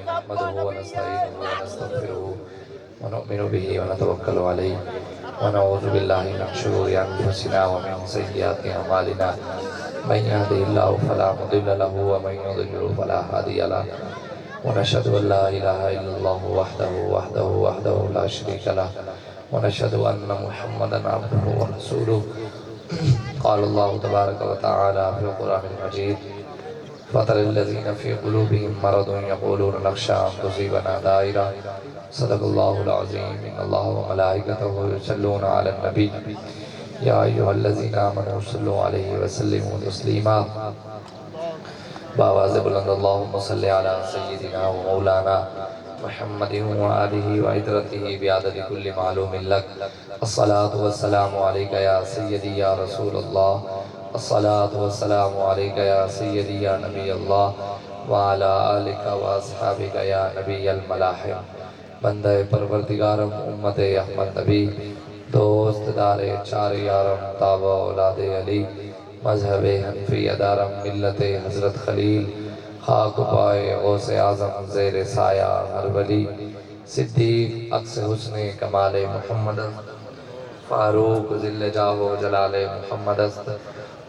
نحمده ونستعينه ونستغفره ونؤمن به ونتوكل عليه ونعوذ بالله من شرور أنفسنا ومن سيئات أعمالنا من يهده الله فلا مضل له ومن يضلل فلا هادي له ونشهد أن لا إله إلا الله وحده لا شريك له ونشهد أن محمدا عبده ورسوله قال الله تبارك وتعالى في القرآن المجيد فترى الذين في قلوبهم مرض يقولون نخشى أن تصيبنا دائرة صدق الله العظيم إن الله وملائكته يصلون على النبي يا أيها الذين آمنوا صلوا عليه وسلموا تسليما بآواز بلند اللهم صل على سيدنا ومولانا محمد وآله وعترته بعدد كل معلوم لك الصلاة والسلام عليك يا سيدي يا رسول الله الصلاة والسلام عليك يا سيدي يا نبي الله وعلى آلك وأصحابك يا نبي الملاحم بندہ پروردگارم امت احمد نبی دوست دار چار یارم تابع اولاد علی مذہب حنفی ادارم ملت حضرت خلیل خاک پائے غوث اعظم زیر سایہ ہر ولی صدیق عکس حسن کمال محمد فاروق ذل جاہ و جلال محمد است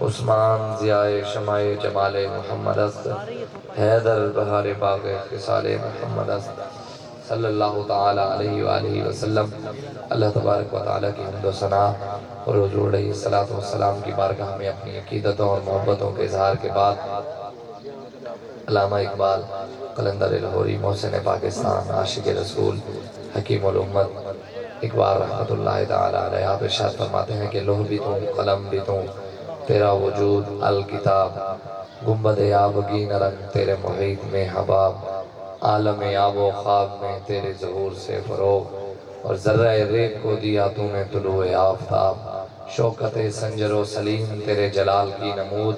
عثمان ضیاء شمع جمال محمد است حیدر بہار باغ خصال محمد است صلی اللہ تعالیٰ علیہ وآلہ وسلم۔ اللہ تبارک و تعالیٰ کی حمد و ثنا اور حضور علیہ السلام کی بارگاہ میں اپنی عقیدتوں اور محبتوں کے اظہار کے بعد علامہ اقبال قلندر لاہوری محسن پاکستان عاشق رسول حکیم الامت اقبال رحمت اللہ تعالیٰ علیہ آپ ارشاد فرماتے ہیں کہ لوح بھی توں قلم بھی توں تیرا وجود الکتاب گنبد آبگین رنگ تیرے محیط میں حباب عالم آب و خواب میں تیرے ظہور سے فروغ اور ذرہ ریت کو دیا تو نے طلوع آفتاب شوکت سنجر و سلیم تیرے جلال کی نمود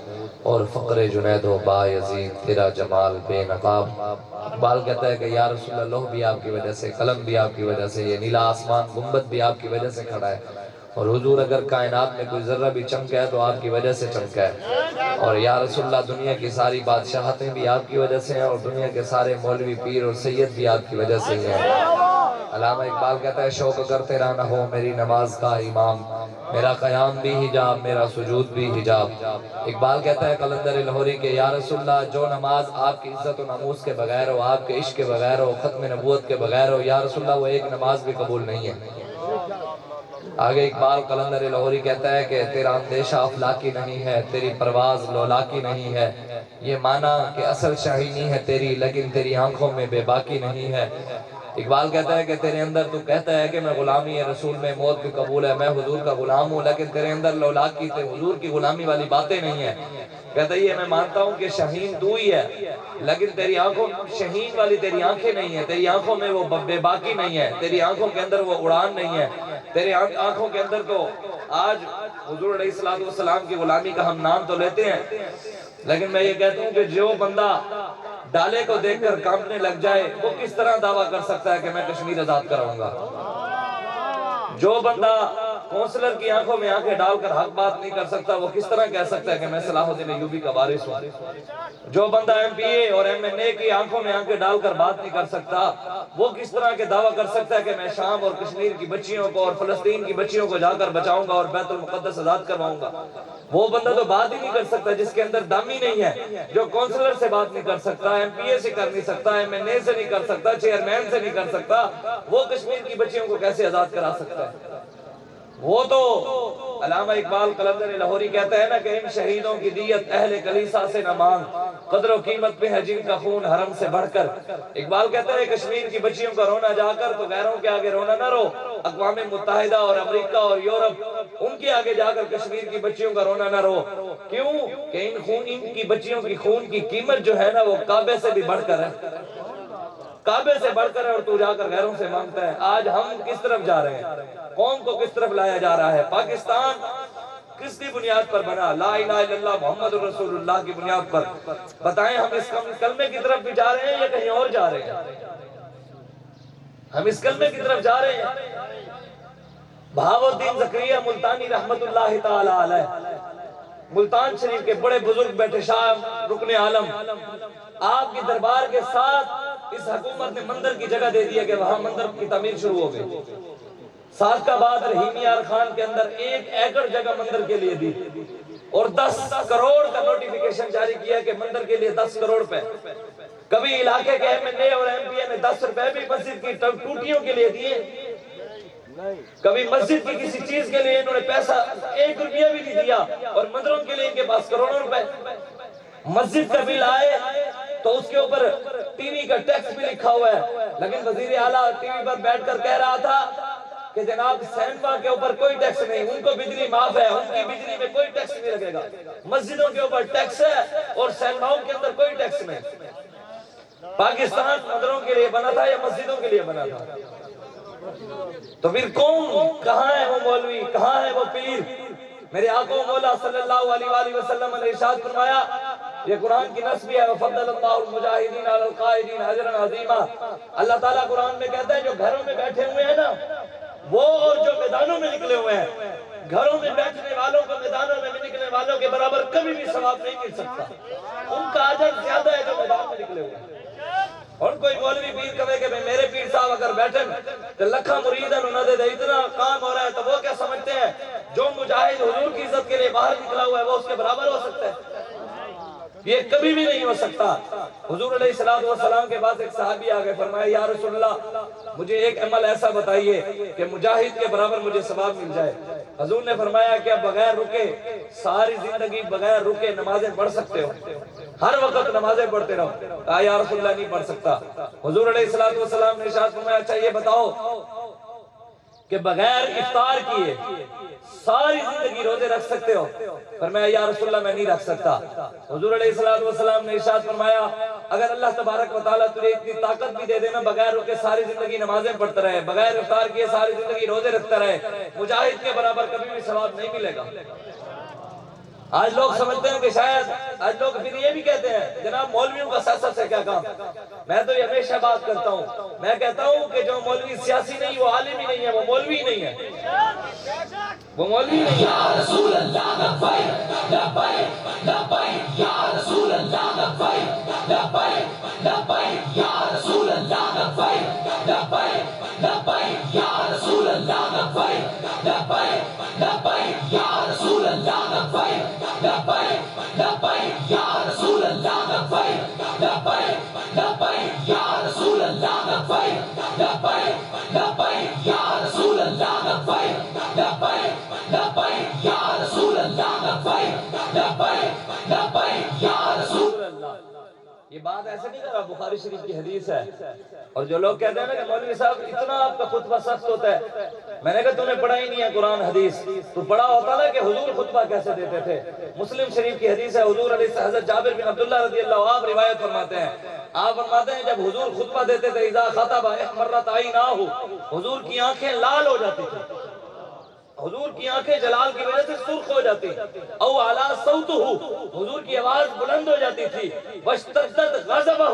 اور فقر جنید و بایزید تیرا جمال بے نقاب۔ اقبال کہتا ہے کہ یا رسول اللہ لوح بھی آپ کی وجہ سے قلم بھی آپ کی وجہ سے یہ نیلا آسمان گنبد بھی آپ کی وجہ سے کھڑا ہے اور حضور اگر کائنات میں کوئی ذرہ بھی چمکا ہے تو آپ کی وجہ سے چمکا ہے اور یا رسول اللہ دنیا کی ساری بادشاہتیں بھی آپ کی وجہ سے ہیں اور دنیا کے سارے مولوی پیر اور سید بھی آپ کی وجہ سے ہی ہیں۔ علامہ اقبال کہتا ہے شوق اگر تیرا نہ ہو میری نماز کا امام میرا قیام بھی حجاب میرا سجود بھی حجاب۔ اقبال کہتا ہے قلندر لاہوری کہ یا رسول اللہ جو نماز آپ کی عزت و ناموس کے بغیر ہو آپ کے عشق کے بغیر ہو ختم نبوت کے بغیر ہو یا رسول اللہ وہ ایک نماز بھی قبول نہیں ہے۔ آگے اقبال قلندر لاہوری کہتا ہے کہ تیرا اندیشہ افلاکی نہیں ہے تیری پرواز لولاکی نہیں ہے یہ مانا کہ اصل شاہینی ہے تیری لیکن تیری آنکھوں میں بے باکی نہیں ہے۔ اقبال کہتا ہے کہ تیرے اندر تو کہتا ہے کہ میں غلامی رسول میں موت بھی قبول ہے میں حضور کا غلام ہوں لیکن تیرے اندر لولاکی تے حضور کی غلامی والی باتیں نہیں ہیں۔ کہتا ہے یہ میں مانتا ہوں کہ شاہین تو ہی ہے لیکن تیری آنکھوں شاہین والی تیری آنکھیں نہیں ہیں تیری آنکھوں میں وہ بے باکی نہیں ہے تیری آنکھوں کے اندر وہ اڑان نہیں ہے تیرے آنکھوں کے اندر تو آج حضور علیہ السلام کی غلامی کا ہم نام تو لیتے ہیں لیکن میں یہ کہتا ہوں کہ جو بندہ ڈالے کو دیکھ کر کانپنے لگ جائے وہ کس طرح دعویٰ کر سکتا ہے کہ میں کشمیر آزاد کراؤں گا۔ جو بندہ کونسلر کی آنکھوں میں آنکھیں ڈال کر حق بات نہیں کر سکتا وہ کس طرح کہہ سکتا ہے کہ میں صلاح الدین ایوبی کا وارث ہوں۔ جو بندہ ایم پی اے اور ایم این اے کی آنکھوں میں آنکھیں ڈال کر بات نہیں کر سکتا وہ کس طرح کے دعویٰ کر سکتا ہے کہ میں شام اور کشمیر کی بچیوں کو اور فلسطین کی بچیوں کو جا کر بچاؤں گا اور بیت المقدس آزاد کرواؤں گا۔ وہ بندہ تو بات ہی نہیں کر سکتا جس کے اندر دامی نہیں ہے جو کونسلر سے بات نہیں کر سکتا ایم پی اے سے کر نہیں سکتا ایم این اے سے نہیں کر سکتا چیئرمین سے نہیں کر سکتا وہ کشمیر کی بچیوں کو کیسے آزاد کرا سکتا ہے۔ وہ تو علامہ اقبال قلندر لاہوری کہتا ہے نا کہ ان شہیدوں کی دیت اہل کلیسا سے نہ مانگ قدر و قیمت پہ ہے جن کا خون حرم سے بڑھ کر۔ اقبال کہتا ہے کشمیر کی بچیوں کا رونا جا کر تو غیروں کے آگے رونا نہ رو اقوام متحدہ اور امریکہ اور یورپ ان کے آگے جا کر کشمیر کی بچیوں کا رونا نہ رو کیوں کہ ان کی بچیوں کی خون کی قیمت جو ہے نا وہ کعبے سے بھی بڑھ کر ہے کعبے سے بڑھ کر ہے اور تو جا کر غیروں سے مانگتا ہے۔ آج ہم کس طرف جا رہے ہیں قوم کو کس طرف لایا جا رہا ہے پاکستان کس کی بنیاد پر بنا لا الہ الا اللہ محمد رسول اللہ کی بنیاد پر بتائیں ہم اس کلمے کی طرف بھی جا رہے ہیں یا کہیں اور جا رہے ہیں ہم اس کلمے کی طرف جا رہے ہیں۔ بہاؤالدین زکریا ملتانی رحمت اللہ تعالی علیہ ملتان شریف کے بڑے بزرگ بیٹھے شاہ رکن عالم آپ کی دربار کے ساتھ اس حکومت نے مندر کی جگہ دے دیا کہ وہاں مندر کی تعمیر شروع ہو گئی. صادقآباد رحیمی یار خان کے اندر 1 ایکڑ جگہ مندر کے لیے دی اور 10 کروڑ کا نوٹیفیکیشن جاری کیا کہ مندر کے لیے 10 کروڑ روپے. کبھی علاقے کے ایم این اے اور ایم پی اے نے 10 روپے بھی مسجد کی ٹوٹیوں کے لیے دیے. کبھی مسجد کی کسی چیز کے لیے انہوں نے پیسہ 1 روپیہ بھی نہیں دیا اور مندروں کے لیے ان کے پاس کروڑوں روپے. مسجد کا بل آئے تو اس کے اوپر ٹی وی کا ٹیکس بھی لکھا ہوا ہے، لیکن وزیر اعلیٰ ٹی وی پر بیٹھ کر کہہ رہا تھا کہ جناب سینما کے اوپر کوئی ٹیکس نہیں، ان کو بجلی معاف ہے، ان کی بجلی میں کوئی ٹیکس نہیں لگے گا. مسجدوں کے اوپر ٹیکس ہے اور سینماؤں کے اندر کوئی ٹیکس نہیں. پاکستان مندروں کے لیے بنا تھا یا مسجدوں کے لیے بنا تھا؟ تو پھر کون کہاں ہے وہ مولوی، کہاں ہے وہ پیر؟ میرے آقا مولا صلی اللہ علیہ وآلہ وسلم نے ارشاد فرمایا، یہ قرآن کی نص بھی ہے، وَفَضَّلَ اللَّهُ الْمُجَاهِدِينَ عَلَى الْقَائِدِينَ أَجْرًا عَظِيمًا. اللہ تعالیٰ قرآن میں کہتا ہے جو گھروں میں بیٹھے ہوئے ہیں نا وہ اور جو میدانوں میں نکلے ہوئے ہیں، گھروں میں بیٹھنے والوں کو میدانوں میں نکلنے والوں کے برابر کبھی بھی ثواب نہیں مل سکتا. ان کا اجر زیادہ ہے جو میدان میں نکلے ہوئے ہیں. اور کوئی مولوی پیر کہے کہ میرے پیر صاحب اگر بیٹھن تو لکھا مریدن انہوں نے اتنا کام ہو رہا ہے، تو وہ کیا سمجھتے ہیں جو مجاہد حضور کی عزت کے لیے باہر نکلا ہوا ہے وہ اس کے برابر ہو سکتا ہے؟ یہ کبھی بھی نہیں ہو سکتا. حضور علیہ السلام کے بعد ایک صحابی آگے فرمایا یا رسول اللہ مجھے ایک عمل ایسا بتائیے کہ مجاہد کے برابر مجھے ثواب مل جائے. حضور نے فرمایا کہ بغیر رکے ساری زندگی بغیر رکے نمازیں پڑھ سکتے ہو؟ ہر وقت نمازیں پڑھتے رہو. کہا یا رسول اللہ نہیں پڑھ سکتا. حضور علیہ السلام نے ارشاد فرمایا اچھا یہ بتاؤ کہ بغیر افطار کیے ساری زندگی روزے رکھ سکتے ہو؟ فرمایا یا رسول اللہ میں نہیں رکھ سکتا. حضور علیہ السلام نے ارشاد فرمایا اگر اللہ تبارک و تعالیٰ تجھے اتنی طاقت بھی دے دینا بغیر رکے ساری زندگی نمازیں پڑھتا رہے، بغیر افطار کیے ساری زندگی روزے رکھتا رہے، مجاہد کے برابر کبھی بھی ثواب نہیں ملے گا. آج لوگ سمجھتے ہیں کہ شاید آج لوگ پھر یہ بھی کہتے ہیں جناب مولویوں کا سیاست سے کیا کام؟ میں تو یہ ہمیشہ بات کرتا ہوں، میں کہتا ہوں کہ جو مولوی سیاسی نہیں وہ عالم ہی نہیں ہے، وہ مولوی نہیں ہے، وہ مولوی نہیں ہے. یا رسول اللہ لبیک لبیک لبیک یا رسول اللہ لبیک لبیک لبیک یا رسول اللہ لبیک لبیک لبیک یا رسول اللہ لبیک لبیک لبیک یا رسول اللہ لبیک لبیک لبیک یا رسول اللہ لبیک لبیک لبیک یا رسول اللہ لبیک لبیک لبیک یا رسول اللہ لبیک لبیک لبیک یا رسول اللہ لبیک لبیک لبیک یا رسول اللہ. یہ بات ایسے نہیں کر رہا، بخاری شریف کی حدیث ہے. اور جو لوگ کہتے ہیں نا کہ مولوی صاحب اتنا آپ کا خطبہ سخت ہوتا ہے، میں نے کہا تم نے پڑھا ہی نہیں ہے قرآن حدیث. تو پڑھا ہوتا نا کہ حضور خطبہ کیسے دیتے تھے. مسلم شریف کی حدیث ہے، حضور علیہ حضرت جابر بن عبداللہ رضی اللہ عنہ روایت فرماتے ہیں، آپ فرماتے ہیں جب حضور خطبہ دیتے تھے اذا خطب احمرت عیناہ، حضور کی آنکھیں لال ہو جاتی تھی، حضور کی آنکھیں جلال کی وجہ سے سرخ ہو جاتی، او علا صوتہ، حضور کی آواز بلند ہو جاتی تھی، واشتدت غضبہ،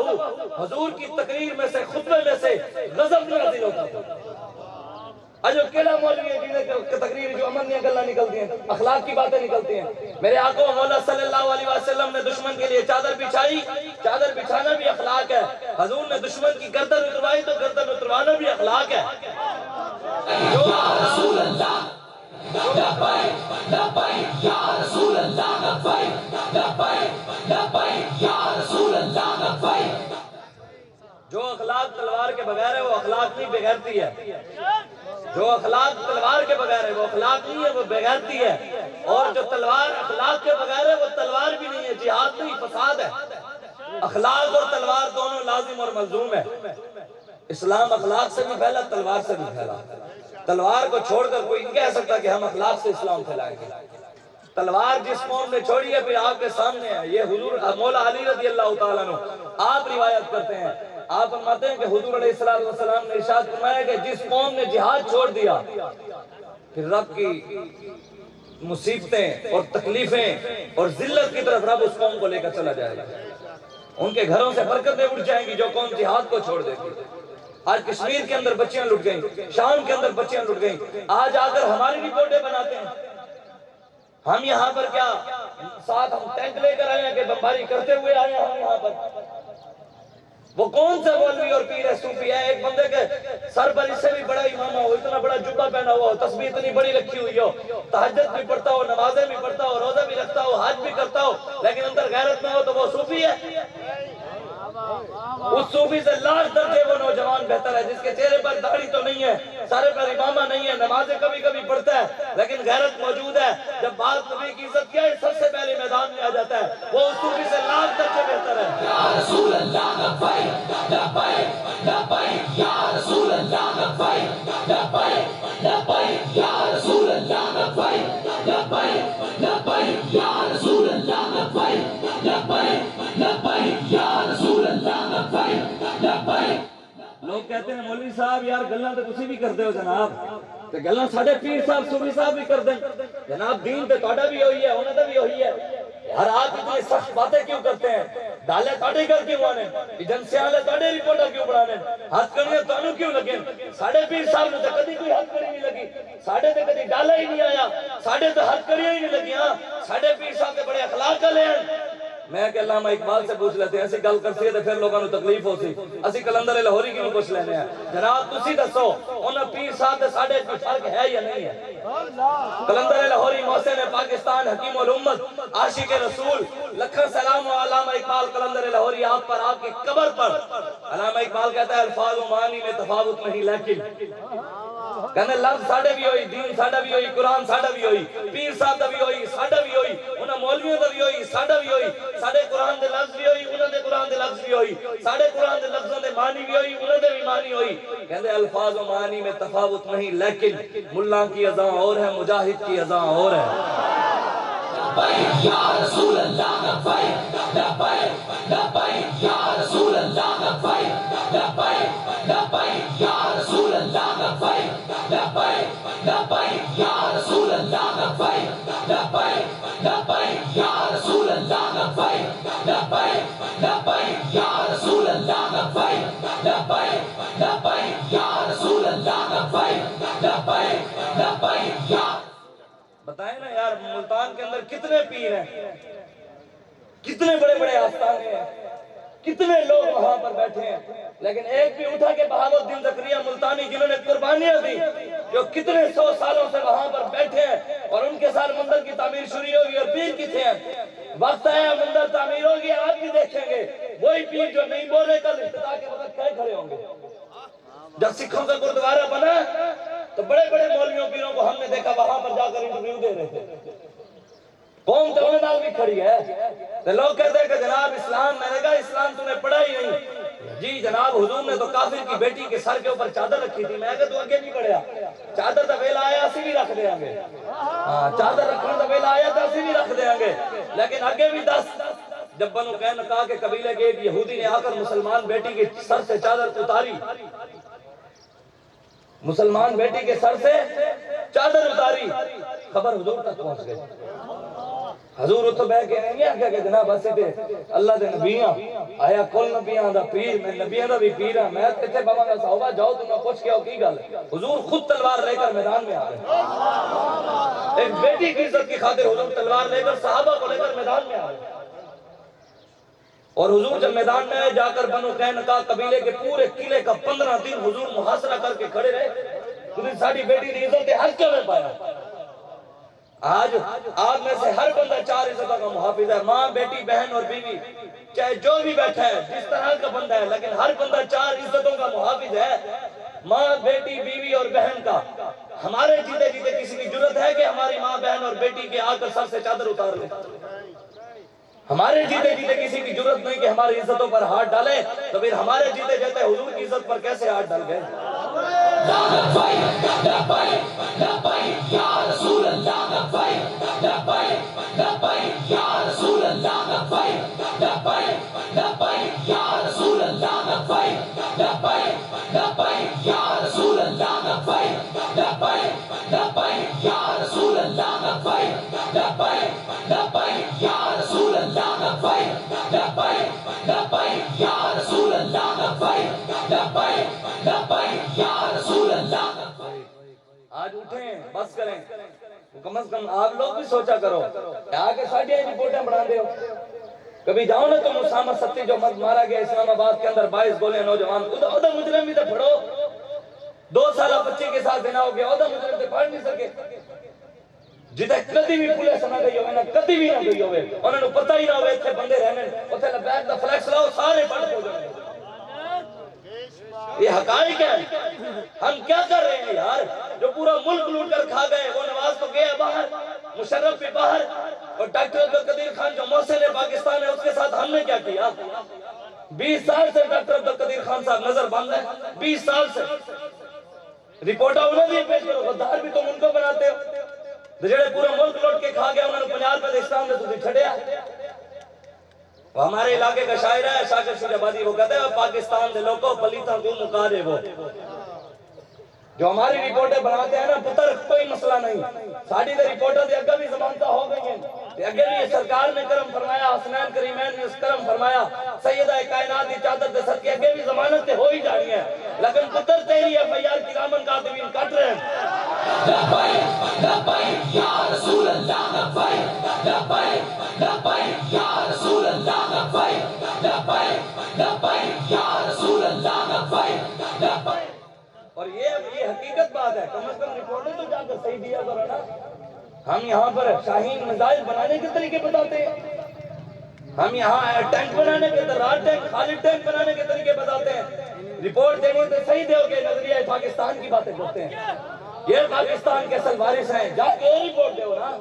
حضور کی تقریر میں سے خطبے میں سے غضب نازل ہوتا تھا. اجو کیڑا مولوی ہے جنہیں تقریر جو امن نہیں گلہ نکلتی ہیں، اخلاق کی باتیں نکلتی ہیں. میرے آقا مولا صلی اللہ علیہ وسلم نے دشمن کے لیے چادر بچھائی، چادر بچھانا بھی اخلاق ہے. حضور نے دشمن کی گردن اتروائی تو گردن اتروانا بھی اخلاق ہے. جو رسول اللہ لبیک لبیک یا رسول اللہ لبیک لبیک لبیک یا رسول اللہ لبیک. جو اخلاق تلوار کے بغیر ہے وہ اخلاق نہیں بغیرتی ہے. جو اخلاق تلوار کے بغیر ہے وہ اخلاق نہیں ہے، وہ بغیرتی ہے. اور جو تلوار اخلاق کے بغیر ہے وہ تلوار بھی نہیں ہے، جہاد نہیں فساد ہے. اخلاق اور تلوار دونوں لازم اور ملزوم ہے. اسلام اخلاق سے بھی پھیلا، تلوار سے بھی پھیلا. تلوار کو چھوڑ کر کوئی نہیں کہہ سکتا کہ ہم اخلاق سے اسلام پھیلائیں گے. تلوار جس قوم نے چھوڑی ہے پھر آپ کے سامنے ہے. یہ حضور مولا علی رضی اللہ تعالیٰ عنہ آپ روایت کرتے ہیں، آپ فرماتے ہیں کہ حضور علیہ السلام نے ارشاد فرمایا کہ جس قوم نے جہاد چھوڑ دیا پھر رب کی مصیبتیں اور تکلیفیں اور ذلت کی طرف رب اس قوم کو لے کر چلا جائے گا. ان کے گھروں سے برکتیں اٹھ جائیں گی جو قوم جہاد کو چھوڑ دے گی. آج کشمیر کے اندر بچیاں لٹ گئیں، شام کے اندر بچیاں لٹ گئیں. آج آ کر ہماری رپورٹیں بناتے ہیں. ہم یہاں پر کیا ساتھ ہم ٹینک لے کر آئے ہیں کہ بمباری کرتے ہوئے آئے ہیں ہم یہاں پر. وہ کون سا مولوی اور پیر ہے صوفی ہے؟ ایک بندے کے سر پر اس سے بھی بڑا امامہ ہو، اتنا بڑا جبہ پہنا ہوا ہو، تسبیح اتنی بڑی رکھی ہوئی ہو، تہجد بھی پڑھتا ہو، نمازیں بھی پڑھتا ہو، روزہ بھی رکھتا ہو، حج بھی کرتا ہو، لیکن اندر غیرت نہ ہو تو وہ صوفی ہے؟ اس صوفی سے لاکھ درجے وہ نوجوان بہتر ہے جس کے چہرے پر داڑھی تو نہیں ہے، سارے پر امامہ نہیں ہے، نمازیں کبھی کبھی پڑھتا ہے لیکن غیرت موجود ہے۔ جب بات نبی کی عزت کیا ہے سب سے پہلے میدان میں آ جاتا ہے، وہ اس صوفی سے لاکھ درجے بہتر ہے۔ یا رسول اللہ لبیک لبیک لبیک یا رسول اللہ لبیک لبیک لبیک یا رسول اللہ لبیک لبیک لبیک یا رسول اللہ لبیک لبیک لبیک یا رسول اللہ لبیک لبیک۔ لوگ کہتے ہیں مولوی صاحب یار گلاں تو تسی بھی کردے ہو جناب، تے گلاں ساڈے پیر صاحب صوفی صاحب بھی کردے جناب، دین تے تہاڈا بھی ہوئی ہے انہاں دا بھی ہوئی ہے، ہر آدمی اتنی سخت باتیں کیوں کرتے ہیں؟ ڈالے تاڑے کر کیوں آنے ایجنسی والے تاڑے رپورٹر کیوں بڑھانے ہاتھ کڑیاں تانوں کیوں لگے؟ ساڑھے پیر صاحب نے تو کدی کوئی ہاتھ کڑی نہیں لگی، ساڑھے تے کدی ڈالا ہی نہیں آیا، ساڑھے تے ہاتھ کڑیاں ہی نہیں لگی، ہاں ساڑھے پیر صاحب کے بڑے اخلاق والے ہیں۔ میں کہ علامہ اقبال سے پوچھ لیتے ہیں، ایسی گل کرسی ہے تو پھر لوگوں نے تکلیف ہو سی، اسی کلندر لاہوری کیوں پوچھ لینے ہیں؟ جناب تسی دسو انہاں پیر صاحب دے ساڑھے کوئی فرق ہے یا نہیں ہے؟ کلندر لاہوری محسن پاکستان حکیم الامت عاشق رسول لکھن سلام و علامہ اقبال کلندر لاہوری آپ پر آپ کی قبر پر۔ علامہ اقبال کہتا ہے الفاظ و معنی میں تفاوت نہیں لیکن کہنے لفظ ساڑھے بھی ہوئی، دین ساڑھا بھی ہوئی، قرآن ساڑھا بھی ہوئی، پیر صاحب دا بھی ہوئی، ساڑھا بھی ہوئی، انہاں مولویوں دا بھی ہوئی، ساڑھا بھی ہوئی، ساڑھے قرآن دے لفظ بھی ہوئی، انہاں دے قرآن دے لفظ بھی ہوئی، ساڑھے قرآن دے لفظوں دے معنی بھی ہوئی، انہاں دے بھی معنی ہوئی۔ کہندے الفاظ و معنی میں تفاوت نہیں لیکن ملا کی اذاں اور ہے، مجاہد کی اذاں اور ہے۔ لبیک یا رسول اللہ لبیک لبیک لبیک یا رسول اللہ لبیک لبیک لبیک یا رسول اللہ لبیک لبیک لبیک یا رسول اللہ لبیک لبیک لبیک یا رسول اللہ لبیک لبیک لبیک یا رسول اللہ لبیک لبیک لبیک یا رسول اللہ لبیک لبیک لبیک یا۔ بتائیں نا یار ملتان کے اندر کتنے پیر ہیں، کتنے بڑے بڑے آستانے ہیں، کتنے لوگ وہاں پر بیٹھے ہیں، لیکن ایک بھی اٹھا کے بہاؤالدین زکریا ملتانی جنہوں نے قربانیاں دی، جو کتنے 100 سالوں سے وہاں پر بیٹھے ہیں اور ان کے ساتھ مندر کی تعمیر شروع ہوگی اور پیر کتنے ہیں؟ وقت آیا مندر تعمیر ہوگی آپ بھی دیکھیں گے وہی پیر جو نہیں بول رہے کل افتتاح کے وقت کھڑے ہوں گے۔ جب سکھوں کا گردوارہ بنا تو بڑے بڑے مولویوں پیروں کو ہم نے دیکھا وہاں پر جا کر انٹرویو دے رہے تھے، قوم تو انہیں نال بھی کھڑی ہے، تو لوگ کہتے ہیں کہ جناب اسلام، میں نے کہا اسلام تم نے پڑھا ہی نہیں۔ جی جناب حضور نے تو کافر کی بیٹی کے سر کے اوپر چادر رکھی تھی، میں کہا تو آگے نہیں پڑھیا، چادر تو ویلا آیا اسی بھی رکھ دیں گے، چادر رکھنا تو ویلا آیا تو اسی بھی رکھ دیں گے، لیکن آگے بھی دس۔ جب بنو قینقاع کے قبیلے کے ایک یہودی نے آ کر مسلمان بیٹی کے سر سے چادر اتاری، مسلمان بیٹی کے سر سے چادر اتاری، خبر حضور تک پہنچ گئی۔ حضور اتو بہ کے نہیں آکھیا کہ جناب اسے تے اللہ دے نبیاں آیا کل نبیاں دا پیر، میں نبیاں دا بھی پیر ہاں، میں اتنے بابا کا صحابہ جاؤ تو میں پوچھ کے آؤ کی گل ہے۔ حضور خود تلوار لے کر میدان میں آ گئے، ایک بیٹی کی عزت کی خاطر حضور تلوار لے کر صحابہ کو لے کر میدان میں آ گئے، اور حضور جب میدان میں آئے جا کر بنو قینقاع قبیلے کے پورے قلعے کا 15 دن حضور محاصرہ کر کے کھڑے رہے، تجھے ساڑھی بیٹی دی عزت ہر کیوں میں پایا۔ آج آپ میں سے ہر بندہ 4 عزتوں کا محافظ ہے، ماں بیٹی بہن اور بیوی، چاہے جو بھی بیٹھا ہے جس طرح کا بندہ ہے، لیکن ہر بندہ 4 عزتوں کا محافظ ہے، ماں بیٹی بیوی اور بہن کا۔ ہمارے جیتے جیتے کسی کی جرت ہے کہ ہماری ماں بہن اور بیٹی کے آ کر سر سے چادر اتار لے؟ ہمارے جیتے جیتے کسی کی جرت نہیں کہ ہماری عزتوں پر ہاتھ ڈالے، تو پھر ہمارے جیتے جیتے حضور کی عزت پر کیسے ہاتھ ڈال گئے؟ لبیک لبیک لبیک یا رسول اللہ لبیک لبیک لبیک یا رسول اللہ لبیک لبیک لبیک یا رسول اللہ لبیک لبیک لبیک یا رسول اللہ لبیک لبیک لبیک یا رسول اللہ لبیک لبیک لبیک یا رسول اللہ لبیک لبیک لبیک یا رسول اللہ لبیک لبیک لبیک یا رسول اللہ۔ آج اٹھیں بس کریں، کم از کم آپ لوگ بھی سوچا کرو کہ آگے ساڑھے رپورٹیں بڑھا دے ہو، کبھی جاؤ نا تم اسامہ ستی جو مرد مارا گیا اسلام آباد کے اندر 22 گولے نوجوان ادھر مجرم بھی تو پڑھو 2 سالہ بچے کے ساتھ بنا ہو گیا ادھر مجرم تو پڑھ نہیں سکے جدھے کدی بھی پولیس نہ گئی ہوئے نا کدی بھی نہ گئی ہوئے انہوں نے پتہ ہی نہ ہوئے اتنے بندے رہنے اتنے لبیک دا فلیکس لاؤ سارے پڑھ ہو جائیں یہ حقائق ہے ہم کیا کر رہے ہیں یار جو پورا ملک لوٹ کر کھا گئے وہ نواز تو گیا باہر مشرف بھی باہر اور ڈاکٹر عبدالقدیر خان جو محسن پاکستان ہے اس کے ساتھ ہم نے کیا کیا 20 سال سے ڈاکٹر عبدالقدیر خان صاحب نظر بند ہے 20 سال سے رپورٹا انہیں بھی پیش کرو غدار بھی تم ان کو بناتے ہو جڑے پورا ملک لوٹ کے کھا گیا انہوں نے 50 اسلام نے تجھے چھڑیا وہ ہمارے علاقے کا شاعر ہے شاکر شیر آبادی وہ کہتے ہیں پاکستان دے لوگوں پلیتاں تو مکارے وہ جو ہماری رپورٹیں بناتے ہیں نا پتر کوئی مسئلہ نہیں ساڑھی دے رپورٹر دے اگہ بھی زمانتہ ہو گئی ہیں اگہ بھی سرکار نے کرم فرمایا حسنین کریمین نے اس کرم فرمایا سیدہ کائنات دی چادر دے صدقے اگہ بھی ضمانتیں ہو ہی جانی ہیں لیکن پتر تیری FIR کرامن کاتبین کٹ رہے ہیں لبیک لبیک یا رسول اللہ لبیک لبیک لبیک یا رسول اللہ لبیک لبیک لبیک یا رسول اللہ لبیک لبیک اور یہ حقیقت بات ہے کم از کم رپورٹیں تو جا کر صحیح دیا کرو نا ہم یہاں پر شاہین میزائل بنانے کے طریقے بتاتے ہیں ہم یہاں ٹینک بنانے کے رات ٹینک خالد ٹینک بنانے کے طریقے بتاتے ہیں رپورٹ دینے تو صحیح دے گے نظریہ پاکستان کی باتیں کرتے ہیں یہ پاکستان کے اصل وارث ہیں جا کے رپورٹ دے ہو نا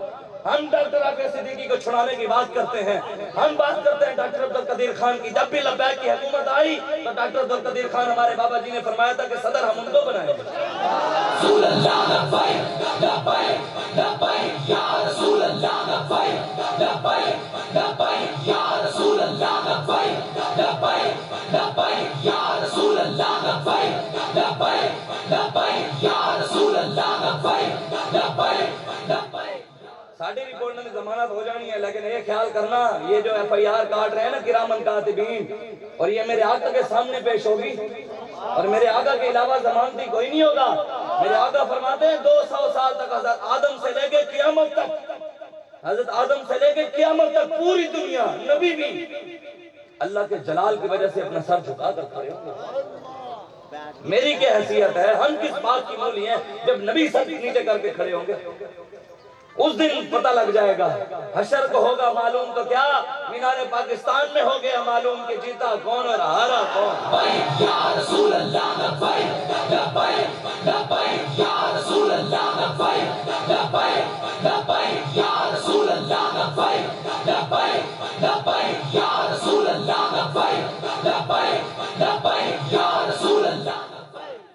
ہم ڈاکٹر عافیہ صدیقی کو چھڑانے کی بات کرتے ہیں ہم بات کرتے ہیں ڈاکٹر عبدالقدیر خان کی جب بھی لبیک کی حکومت آئی تو ڈاکٹر عبدالقدیر خان ہمارے بابا جی نے فرمایا تھا کہ صدر ہم ان کو بنائیں گے رسول اللہ لبیک لبیک لبیک یا رسول اللہ لبیک لبیک لبیک یا رسول اللہ لبیک لبیک لبیک یا رسول اللہ لبیک لبیک لبیک یا رسول اللہ لبیک لبیک لبیک ساڑھی رپورٹ میں ضمانت ہو جانی ہے لیکن یہ خیال کرنا یہ جو FIR کاٹ رہے ہیں نا کرامن کاتبین اور یہ میرے آقا کے سامنے پیش ہوگی اور میرے آقا کے علاوہ ضمانتی کوئی نہیں ہوگا میرے آقا فرماتے ہیں 200 سال تک حضرت آدم سے لے کے قیامت تک حضرت آدم سے لے کے قیامت تک پوری دنیا نبی بھی اللہ کے جلال کی وجہ سے اپنا سر جھکا کر کھڑے ہوں گے میری کیا حیثیت ہے ہم کس بات کی مولی ہیں جب نبی سر نیچے کر کے کھڑے ہوں گے اس دن پتہ لگ جائے گا حشر کو ہوگا معلوم تو کیا مینار پاکستان میں ہو گیا معلوم کہ جیتا کون اور ہارا کون لبیک یا رسول اللہ لبیک لبیک لبیک یا رسول اللہ لبیک لبیک لبیک یا رسول اللہ لبیک لبیک لبیک یا رسول اللہ لبیک لبیک لبیک یا رسول اللہ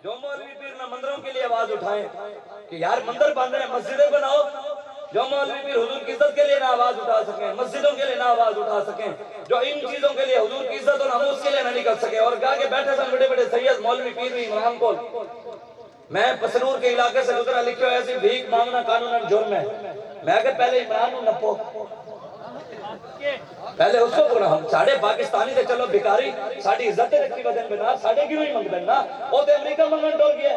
جو مولوی پیر نہ مندروں کے لیے آواز اٹھائیں کہ یار مندر بن رہے ہیں مسجدیں بناؤ جو مولوی پیر حضور کی عزت کے لیے نہ آواز اٹھا سکیں مسجدوں کے لیے نہ آواز اٹھا سکیں جو ان چیزوں کے لیے حضور کی عزت اور ناموس کے لیے نہ نکل سکے اور کہا کہ بیٹھے سن بڑے بڑے سید مولوی پیر بھی عمران کول میں پسرور کے علاقے سے گزرا لکھے ہوئے ایسی بھیک مانگنا قانوناً جرم ہے میں اگر پہلے عمران ہوں نپو پہلے اس کو بولا ہم ساڑھے پاکستانی سے چلو بھکاری ساڑھی عزت رکھی وجن بنا ساڑھے کیوں ہی منگ دینا وہ تے امریکہ منگن ڈول گیا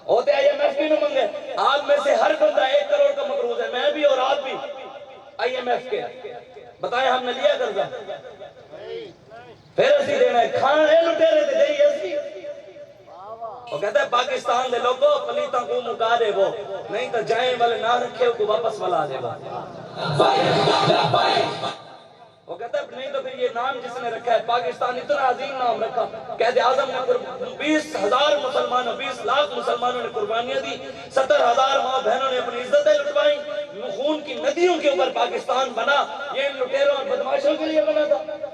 ہوتے IMF بھی نہ منگے آپ میں سے ہر بندہ 1 کروڑ کا مقروض ہے میں بھی اور آپ بھی IMF کے بتائیں ہم نے لیا قرضہ پھر اسی دینا ہے کھانا ہے لٹیرے دے دے اسی وہ کہتا ہے پاکستان دے لوگوں پلیتاں کو مکارے وہ نہیں تو جائیں والے نہ رکھے کو واپس والا دے وہ وہ کہتا ہے نہیں تو پھر یہ نام جس نے رکھا ہے پاکستان اتنا عظیم نام رکھا قائد اعظم نے 20,000 مسلمانوں 20 لاکھ مسلمانوں نے قربانیاں دی 70,000 ماں بہنوں نے اپنی عزتیں لٹوائیں خون کی ندیوں کے اوپر پاکستان بنا یہ ان لٹیروں اور بدماشوں کے لیے بنا تھا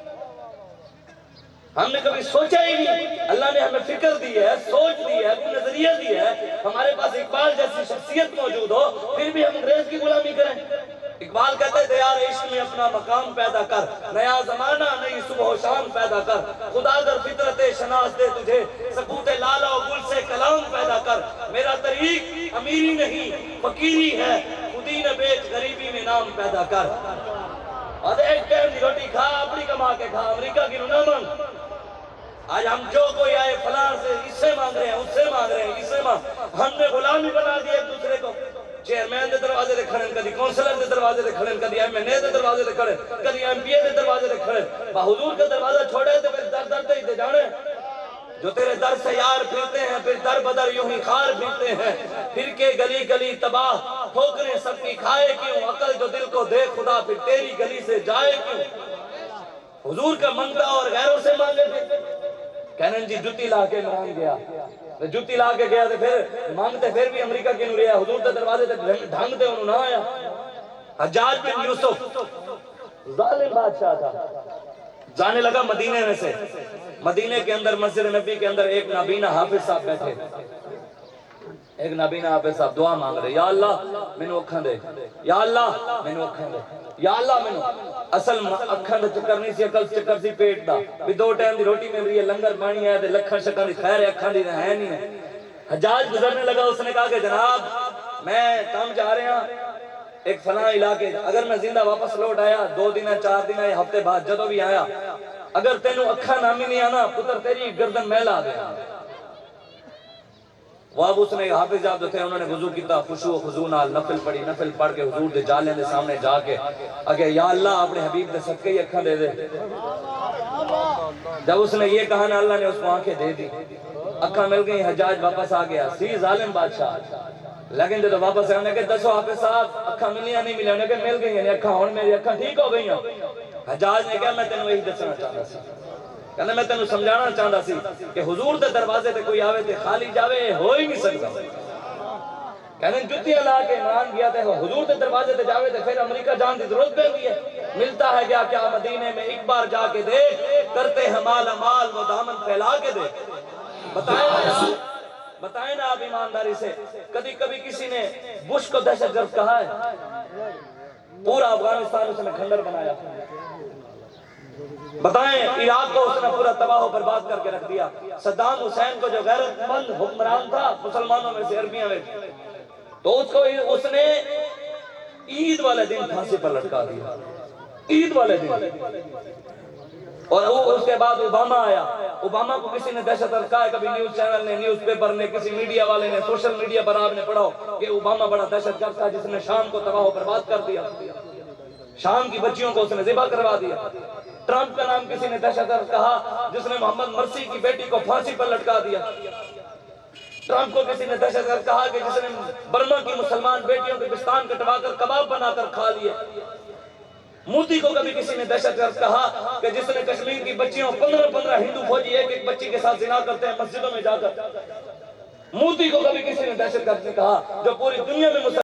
ہم نے کبھی سوچا ہی نہیں اللہ نے ہمیں فکر دی ہے سوچ دی ہے نظریہ دی ہے ہمارے پاس اقبال جیسی شخصیت موجود ہو پھر بھی ہم انگریز کی غلامی کریں اقبال کہتے تھے یار عشق میں اپنا مقام پیدا کر نیا زمانہ نئی صبح و شام پیدا کر خدا در فطرت شناس دے تجھے سکوت لالا و گل سے کلام پیدا کر میرا طریق امیری نہیں فقیری ہے خودی نہ بیچ غریبی میں نام پیدا کر اور ایک ٹائم دی روٹی کھا اپنی کما کے کھا امریکہ کی نہ مانگ آج ہم جو کوئی آئے فلاں سے اس سے مانگ رہے ہیں اس سے مانگ رہے ہیں اس سے ہم نے غلامی بنا دی ایک دوسرے کو چیئرمین دے دروازے دے کھڑے کدی کونسلر دے دروازے دے کھڑے کدی ایم این اے دے دروازے دے کھڑے کدی ایم پی اے دے دروازے دے کھڑے با حضور کا دروازہ چھوڑے تے پھر در در دے جانے جو تیرے در سے یار پھرتے ہیں پھر در بدر یوں ہی خار پھرتے ہیں پھر کے گلی گلی تباہ ٹھوکریں سب کی کھائے کیوں عقل جو دل کو دے خدا پھر تیری گلی سے جائے کیوں حضور کا منگتا اور غیروں سے مانگے تھے کہنے جی جتی لا کے مان گیا جتی لا کے گیا تو پھر مانگتے پھر بھی امریکہ کی نوریا حضور کے دروازے تک ڈھنگ دے انہوں نہ آیا حجاج بن یوسف ظالم بادشاہ تھا جانے لگا مدینے میں سے مدینے کے اندر مسجد نبی کے اندر ایک نابینا حافظ صاحب بیٹھے ایک نابینا حافظ صاحب دعا مانگ رہے یا اللہ میں نے اکھاں دے یا اللہ میں نے اکھاں دے یا اللہ میں نے اصل اکھاں دے چکر نہیں سی اکل چکر سی پیٹ دا بھی 2 ٹائم دی روٹی مل رہی ہے لنگر پانی ہے تے لکھن شکاں دی خیر ہے اکھاں دی ہے نہیں ہے حجاج گزرنے لگا اس نے کہا کہ جناب میں کام جا رہے ہیں ایک فلاں علاقے اگر میں زندہ واپس لوٹ آیا 2 دن 4 دن ہفتے بعد جدو بھی آیا اگر تینوں اکھاں نامی نہیں آنا پتر تیری گردن میلا دے وہ اب اس نے حافظ صاحب جو تھے انہوں نے وضو کیتا خشوع و خضوع نال نفل پڑھی نفل پڑھ کے حضور دے جالیں دے سامنے جا کے اگے یا اللہ اپنے حبیب دے صدقے ہی اکھاں دے دے جب اس نے یہ کہا نا اللہ نے اس کو آنکھیں دے دی اکھاں مل گئی حجاج واپس آ گیا سی ظالم بادشاہ لیکن جب واپس آنے کے دسو حافظ صاحب اکھاں ملیاں نہیں ملیاں کہ مل گئی ہیں اکھاں ہون میری اکھاں ٹھیک ہو گئی ہیں حجاج نے کہا میں تینوں وہی دسنا چاہتا سی کہنے میں تینوں سمجھانا چاہتا سی کہ حضور دے دروازے تے کوئی آوے تے خالی جاوے ہو ہی نہیں سکتا کہنے جتیاں لا کے عمران گیا تے حضور دے دروازے تے جاوے تے پھر امریکہ جان دی ضرورت پہ بھی ہے ملتا ہے کیا مدینے میں ایک بار جا کے دے کرتے ہیں مال امال وہ دامن پھیلا کے دے بتائیں نا آپ ایمانداری سے کبھی کبھی کسی نے بش کو دہشت گرد کہا ہے پورا افغانستان اس نے کھنڈر بنایا بتائیں عراق کو اس نے پورا تباہ و برباد کر کے رکھ دیا صدام حسین کو جو غیرت مند حکمران تھا مسلمانوں میں سے عربیاں میں تو اس نے عید والے دن پھانسی پر لٹکا دیا عید والے دن اور اس کے بعد اوباما آیا اوباما کو کسی نے دہشت گرد کہا ہے کبھی نیوز چینل نے نیوز پیپر نے کسی میڈیا والے نے سوشل میڈیا پر آپ نے پڑھا کہ اوباما بڑا دہشت گرد تھا جس نے شام کو تباہ و برباد کر دیا شام کی بچیوں کو اس نے ذبح کروا دیا ٹرمپ کا نام کسی نے دہشت گرد کہا جس نے محمد مرسی کی بیٹی کو پھانسی پر لٹکا دیا ٹرمپ کو کسی نے دہشت گرد کہا کہ جس نے برما کی مسلمان بیٹیوں کے پستان کٹوا کر کباب بنا کر کھا لیے مودی کو کبھی کسی نے دہشت گرد کہا کہ جس نے کشمیر کی بچیوں 15 ہندو فوجی ایک بچی کے ساتھ زنا کرتے ہیں مسجدوں میں جا کر مودی کو کبھی کسی نے دہشت گرد کہا جو پوری دنیا میں